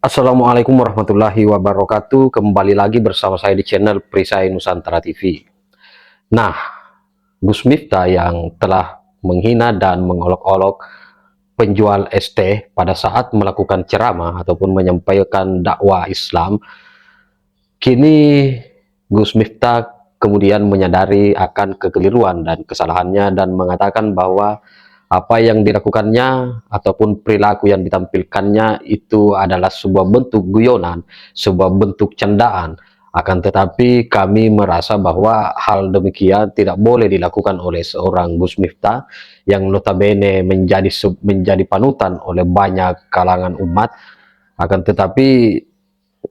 Assalamualaikum warahmatullahi wabarakatuh. Kembali lagi bersama saya di channel Perisai Nusantara TV. Nah, Gus Miftah yang telah menghina dan mengolok-olok penjual ST pada saat melakukan ceramah ataupun menyampaikan dakwah Islam, kini Gus Miftah kemudian menyadari akan kekeliruan dan kesalahannya dan mengatakan bahwa apa yang dilakukannya ataupun perilaku yang ditampilkannya itu adalah sebuah bentuk guyonan, sebuah bentuk candaan. Akan tetapi kami merasa bahwa hal demikian tidak boleh dilakukan oleh seorang Gus Miftah yang notabene menjadi panutan oleh banyak kalangan umat. Akan tetapi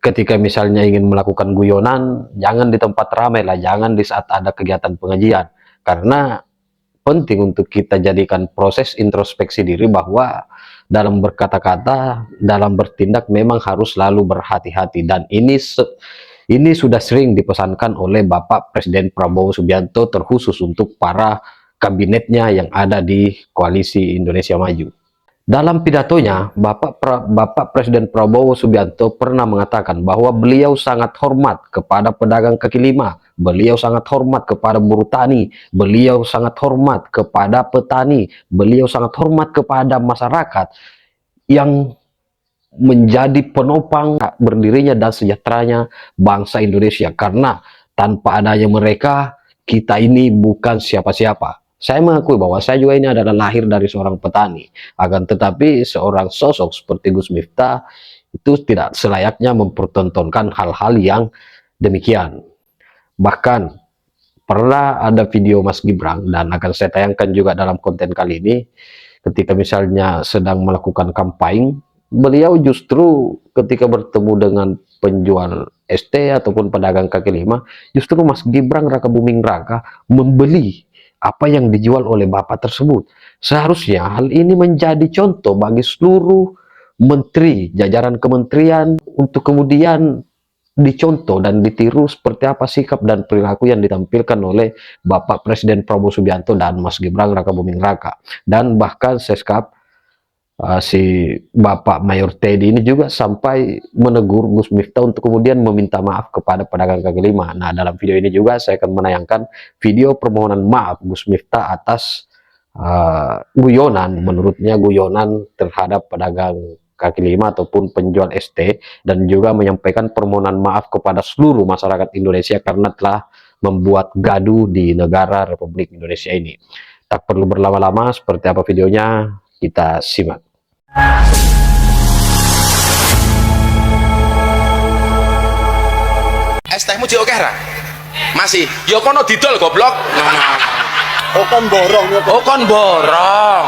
ketika misalnya ingin melakukan guyonan, jangan di tempat ramai lah, jangan di saat ada kegiatan pengajian, karena penting untuk kita jadikan proses introspeksi diri bahwa dalam berkata-kata, dalam bertindak memang harus selalu berhati-hati. Dan ini sudah sering dipesankan oleh Bapak Presiden Prabowo Subianto terkhusus untuk para kabinetnya yang ada di Koalisi Indonesia Maju. Dalam pidatonya, Bapak Presiden Prabowo Subianto pernah mengatakan bahwa beliau sangat hormat kepada pedagang kaki lima, beliau sangat hormat kepada buruh tani, beliau sangat hormat kepada petani, beliau sangat hormat kepada masyarakat yang menjadi penopang berdirinya dan sejahteranya bangsa Indonesia. Karena tanpa adanya mereka, kita ini bukan siapa-siapa. Saya mengakui bahwa saya juga ini adalah lahir dari seorang petani. Akan tetapi seorang sosok seperti Gus Miftah itu tidak selayaknya mempertontonkan hal-hal yang demikian. Bahkan pernah ada video Mas Gibran, dan akan saya tayangkan juga dalam konten kali ini, ketika misalnya sedang melakukan kampanye, beliau justru ketika bertemu dengan penjual ST ataupun pedagang kaki lima, justru Mas Gibran Raka Buming Raka membeli apa yang dijual oleh bapak tersebut. Seharusnya hal ini menjadi contoh bagi seluruh menteri, jajaran kementerian, untuk kemudian dicontoh dan ditiru seperti apa sikap dan perilaku yang ditampilkan oleh Bapak Presiden Prabowo Subianto dan Mas Gibran Raka Buming Raka. Dan bahkan seskap si Bapak Mayor Teddy ini juga sampai menegur Gus Miftah untuk kemudian meminta maaf kepada pedagang kaki lima. Nah, dalam video ini juga saya akan menayangkan video permohonan maaf Gus Miftah atas guyonan, menurutnya guyonan terhadap pedagang kaki lima ataupun penjual ST, dan juga menyampaikan permohonan maaf kepada seluruh masyarakat Indonesia karena telah membuat gaduh di negara Republik Indonesia ini. Tak perlu berlama-lama, seperti apa videonya kita simak. Es tehmu jek akeh ra? Masih. Ya kono didol goblok. Oh kon borong ya. Oh kon borong.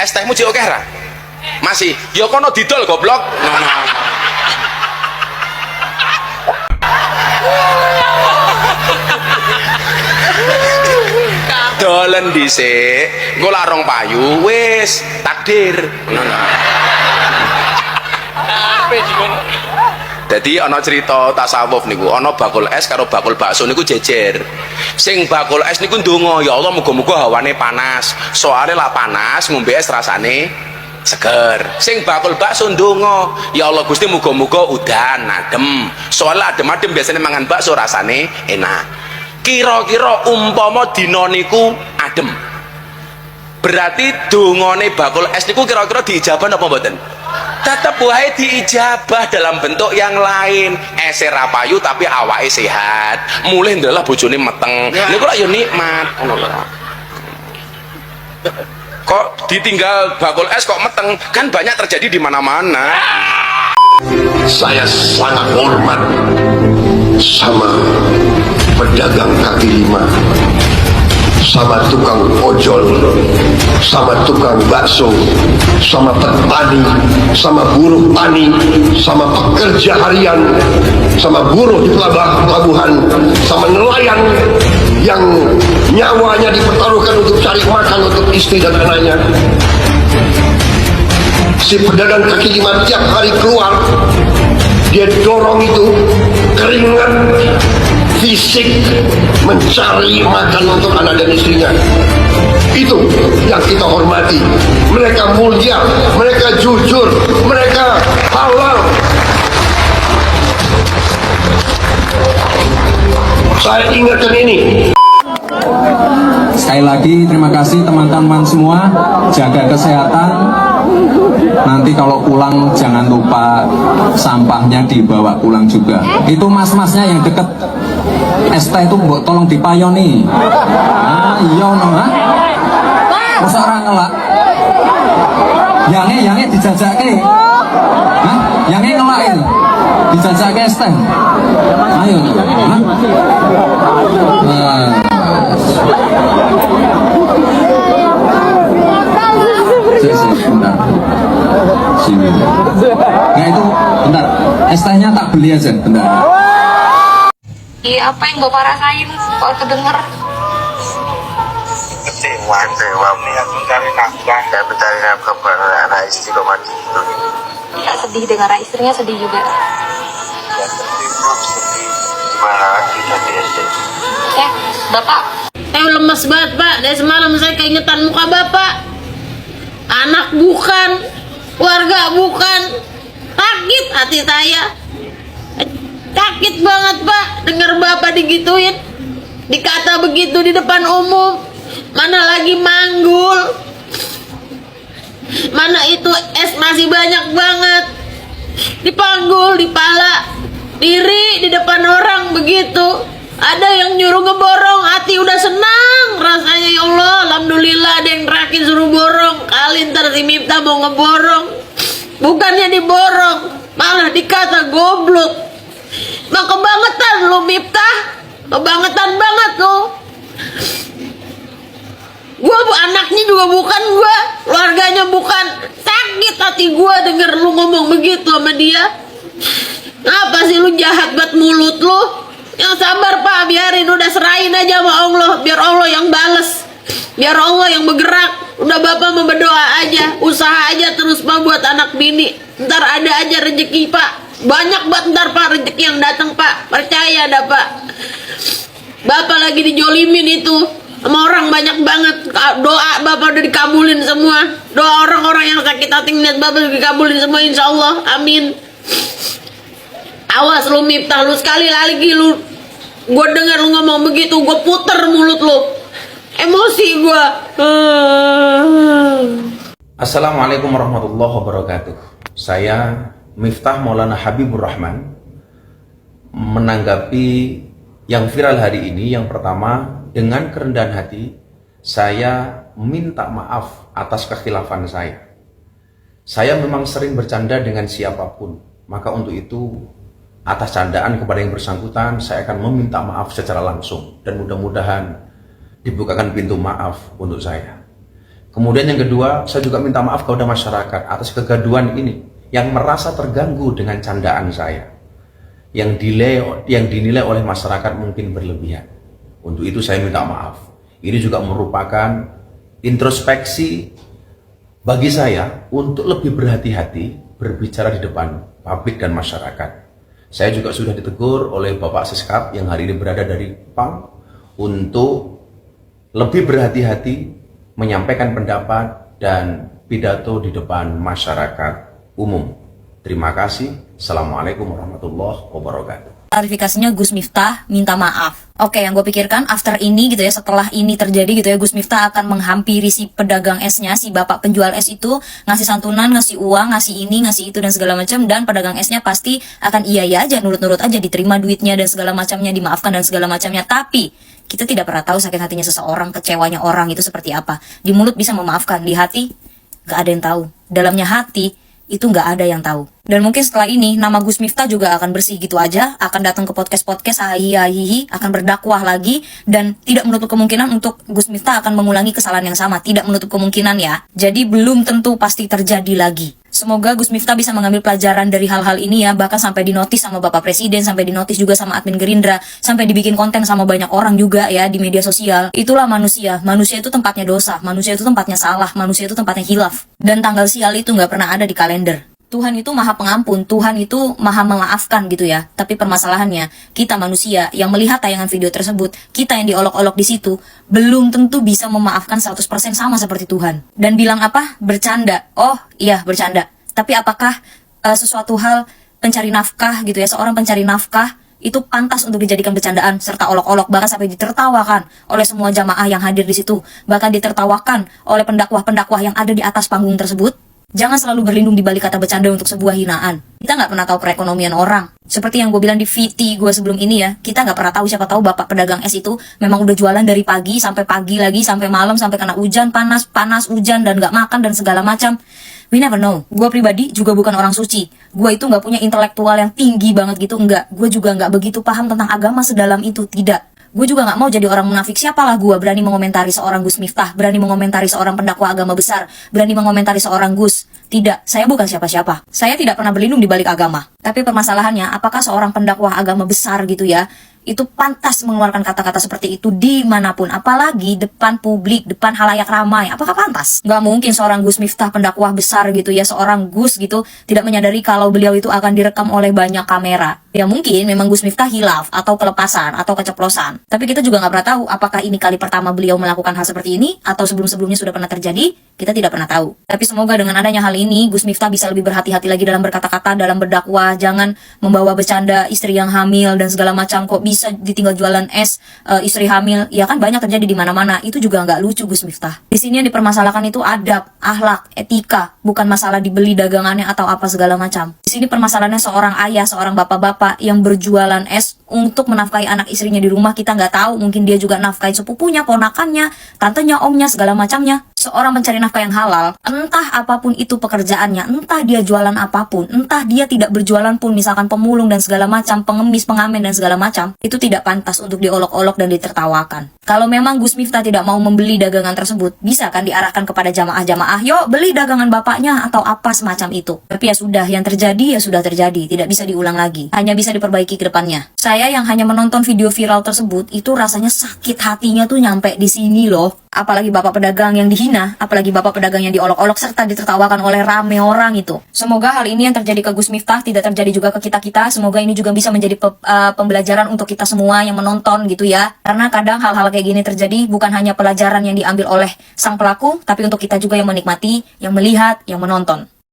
Es tehmu jek akeh ra? Masih. Ya kono didol goblok. Dolen dhisik, engko larong payu wis takdir. Jadi ana cerita tasawuf niku, ana bakul es karo bakul bakso niku jejer. Sing bakul es niku ndonga, ya Allah muga-muga hawane panas. Soale lah panas ngombe es rasane seger. Sing bakul bakso ndonga, ya Allah Gusti muga-muga udan adem. Soale adem-adem biasanya mangan bakso rasane enak. Kira-kira umpama dina niku adem, berarti dongane bakul es niku kira-kira diijabah apa mboten? Tetep wae diijabah dalam bentuk yang lain. Ese ra payu tapi awake sehat, mulih ndelah bojone meteng, niku lak ya nikmat ngono lho. Kok ditinggal bakul es kok meteng, kan banyak terjadi di mana-mana. Saya sangat hormat sama pedagang kaki lima, sama tukang ojol, sama tukang bakso, sama petani, sama buruh tani, sama pekerja harian, sama buruh di pelabuhan, sama nelayan yang nyawanya dipertaruhkan untuk cari makan untuk istri dan anaknya. Si pedagang kaki lima tiap hari keluar, dia dorong itu keringat fisik mencari makan untuk anak dan istrinya. Itu yang kita hormati. Mereka mulia, mereka jujur, mereka lagi terima kasih teman-teman semua, jaga kesehatan. Nanti kalau pulang jangan lupa sampahnya dibawa pulang juga. Itu mas-masnya yang deket ST itu mbok tolong dipayoni. Ah iya no ha. Masa ora ngelak. Yange dijajake. Hah? Yange ngelakin. Dijajake ST. Ayo. Hah? Bentar. Sini. Nah itu, bentar. ST-nya tak beli aja, bentar. Iya, apa yang Bapak rasain kalau kedenger? Kecewa niat mencari nafkah dan mencari nafkah buat anak istri kok mati gitu. Ya, sedih dengar istrinya sedih juga. Ya sedih. Gimana lagi jadi SD? Bapak. Lemes banget Pak, dari semalam saya keingetan muka Bapak. Anak bukan, keluarga bukan, sakit hati saya. Sakit banget Pak, dengar Bapak digituin, dikata begitu di depan umum. Mana lagi manggul, mana itu es masih banyak banget, dipanggul, dipala, diri di depan orang begitu. Ada yang nyuruh ngeborong, hati udah senang rasanya, ya Allah, alhamdulillah ada yang terakhir suruh borong. Kali ntar si Miftah mau ngeborong, bukannya diborong, malah dikata goblok. Emang kebangetan lu Miftah, kebangetan banget lu. Gua anaknya juga bukan, gua keluarganya bukan. Sakit hati gua denger lu ngomong begitu sama dia. Ngapa sih lu jahat banget mulut lu? Yang sabar Pak, biarin, udah serahin aja sama Allah, biar Allah yang bales, biar Allah yang bergerak. Udah Bapak mau berdoa aja, usaha aja terus Pak buat anak bini. Ntar ada aja rezeki Pak, banyak banget ntar Pak rezeki yang datang Pak, percaya dah Pak. Bapak lagi dijolimin itu sama orang banyak banget. Doa Bapak udah dikabulin semua, doa orang-orang yang sakit hati ngeliat Bapak udah dikabulin semua, insya Allah, amin. Awas lu Miftah, lu sekali lagi lu gue denger lu ngomong begitu, gue puter mulut lu, emosi gue. Assalamualaikum warahmatullahi wabarakatuh. Saya Miftah Maulana Habibur Rahman menanggapi yang viral hari ini. Yang pertama, dengan kerendahan hati saya minta maaf atas kekhilafan saya. Saya memang sering bercanda dengan siapapun, maka untuk itu atas candaan kepada yang bersangkutan saya akan meminta maaf secara langsung, dan mudah-mudahan dibukakan pintu maaf untuk saya. Kemudian yang kedua, saya juga minta maaf kepada masyarakat atas kegaduhan ini yang merasa terganggu dengan candaan saya, yang dinilai oleh masyarakat mungkin berlebihan. Untuk itu saya minta maaf. Ini juga merupakan introspeksi bagi saya untuk lebih berhati-hati berbicara di depan publik dan masyarakat. Saya juga sudah ditegur oleh Bapak Siskap yang hari ini berada dari PAM untuk lebih berhati-hati menyampaikan pendapat dan pidato di depan masyarakat umum. Terima kasih. Assalamualaikum warahmatullahi wabarakatuh. Klarifikasinya Gus Miftah minta maaf. Oke, yang gue pikirkan after ini gitu ya, setelah ini terjadi gitu ya, Gus Miftah akan menghampiri si pedagang esnya, si bapak penjual es itu, ngasih santunan, ngasih uang, ngasih ini, ngasih itu dan segala macam, dan pedagang esnya pasti akan iya aja, nurut-nurut aja, diterima duitnya dan segala macamnya, dimaafkan dan segala macamnya. Tapi kita tidak pernah tahu sakit hatinya seseorang, kecewanya orang itu seperti apa. Di mulut bisa memaafkan, di hati gak ada yang tahu. Dalamnya hati itu nggak ada yang tahu. Dan mungkin setelah ini nama Gus Miftah juga akan bersih gitu aja, akan datang ke podcast hahihi, akan berdakwah lagi, dan tidak menutup kemungkinan untuk Gus Miftah akan mengulangi kesalahan yang sama, tidak menutup kemungkinan ya. Jadi belum tentu pasti terjadi lagi. Semoga Gus Miftah bisa mengambil pelajaran dari hal-hal ini ya, bahkan sampai dinotis sama Bapak Presiden, sampai dinotis juga sama admin Gerindra, sampai dibikin konten sama banyak orang juga ya di media sosial. Itulah manusia. Manusia itu tempatnya dosa, manusia itu tempatnya salah, manusia itu tempatnya hilaf. Dan tanggal sial itu nggak pernah ada di kalender. Tuhan itu maha pengampun, Tuhan itu maha memaafkan gitu ya. Tapi permasalahannya, kita manusia yang melihat tayangan video tersebut, kita yang diolok-olok di situ, belum tentu bisa memaafkan 100% sama seperti Tuhan. Dan bilang apa? Bercanda. Oh iya bercanda. Tapi apakah sesuatu hal pencari nafkah gitu ya, seorang pencari nafkah itu pantas untuk dijadikan bercandaan serta olok-olok, bahkan sampai ditertawakan oleh semua jamaah yang hadir di situ, bahkan ditertawakan oleh pendakwah-pendakwah yang ada di atas panggung tersebut. Jangan selalu berlindung di balik kata bercanda untuk sebuah hinaan. Kita nggak pernah tahu perekonomian orang. Seperti yang gue bilang di VT gue sebelum ini ya, kita nggak pernah tahu, siapa tahu bapak pedagang es itu memang udah jualan dari pagi sampai pagi lagi, sampai malam, sampai kena hujan, panas, hujan, dan nggak makan dan segala macam. We never know. Gue pribadi juga bukan orang suci. Gue itu nggak punya intelektual yang tinggi banget gitu, enggak. Gue juga nggak begitu paham tentang agama sedalam itu, tidak. Gue juga nggak mau jadi orang munafik. Siapalah gue berani mengomentari seorang Gus Miftah, berani mengomentari seorang pendakwah agama besar, berani mengomentari seorang Gus. Tidak, saya bukan siapa-siapa. Saya tidak pernah berlindung di balik agama. Tapi permasalahannya, apakah seorang pendakwah agama besar gitu ya, itu pantas mengeluarkan kata-kata seperti itu dimanapun, apalagi depan publik, depan halayak ramai? Apakah pantas? Nggak mungkin seorang Gus Miftah, pendakwah besar gitu ya, seorang Gus gitu, tidak menyadari kalau beliau itu akan direkam oleh banyak kamera. Ya mungkin memang Gus Miftah hilaf, atau kelepasan, atau keceplosan. Tapi kita juga nggak pernah tahu apakah ini kali pertama beliau melakukan hal seperti ini, atau sebelum-sebelumnya sudah pernah terjadi. Kita tidak pernah tahu. Tapi semoga dengan adanya hal ini, Gus Miftah bisa lebih berhati-hati lagi dalam berkata-kata, dalam berdakwah. Jangan membawa bercanda istri yang hamil dan segala macam. Kok bisa ditinggal jualan es istri hamil? Ya kan banyak terjadi di mana-mana. Itu juga nggak lucu, Gus Miftah. Di sini yang dipermasalahkan itu adab, akhlak, etika, bukan masalah dibeli dagangannya atau apa segala macam. Di sini permasalahannya seorang ayah, seorang bapak-bapak yang berjualan es untuk menafkahi anak istrinya di rumah. Kita nggak tahu, mungkin dia juga nafkahi sepupunya, ponakannya, tantenya, omnya, segala macamnya. Seorang mencari nafkah yang halal, entah apapun itu pekerjaannya, entah dia jualan apapun, entah dia tidak berjualan pun, misalkan pemulung dan segala macam, pengemis, pengamen dan segala macam, itu tidak pantas untuk diolok-olok dan ditertawakan. Kalau memang Gus Miftah tidak mau membeli dagangan tersebut, bisa kan diarahkan kepada jamaah-jamaah, yuk beli dagangan bapaknya atau apa semacam itu. Tapi ya sudah, yang terjadi ya sudah terjadi, tidak bisa diulang lagi, hanya bisa diperbaiki ke depannya. Saya yang hanya menonton video viral tersebut, itu rasanya sakit hatinya tuh nyampe di sini loh. Apalagi bapak pedagang yang dihina, apalagi bapak pedagang yang diolok-olok serta ditertawakan oleh rame orang itu. Semoga hal ini yang terjadi ke Gus Miftah tidak terjadi juga ke kita-kita. Semoga ini juga bisa menjadi pembelajaran untuk kita semua yang menonton gitu ya. Karena kadang hal-hal kayak gini terjadi bukan hanya pelajaran yang diambil oleh sang pelaku, tapi untuk kita juga yang menikmati, yang melihat, yang menonton.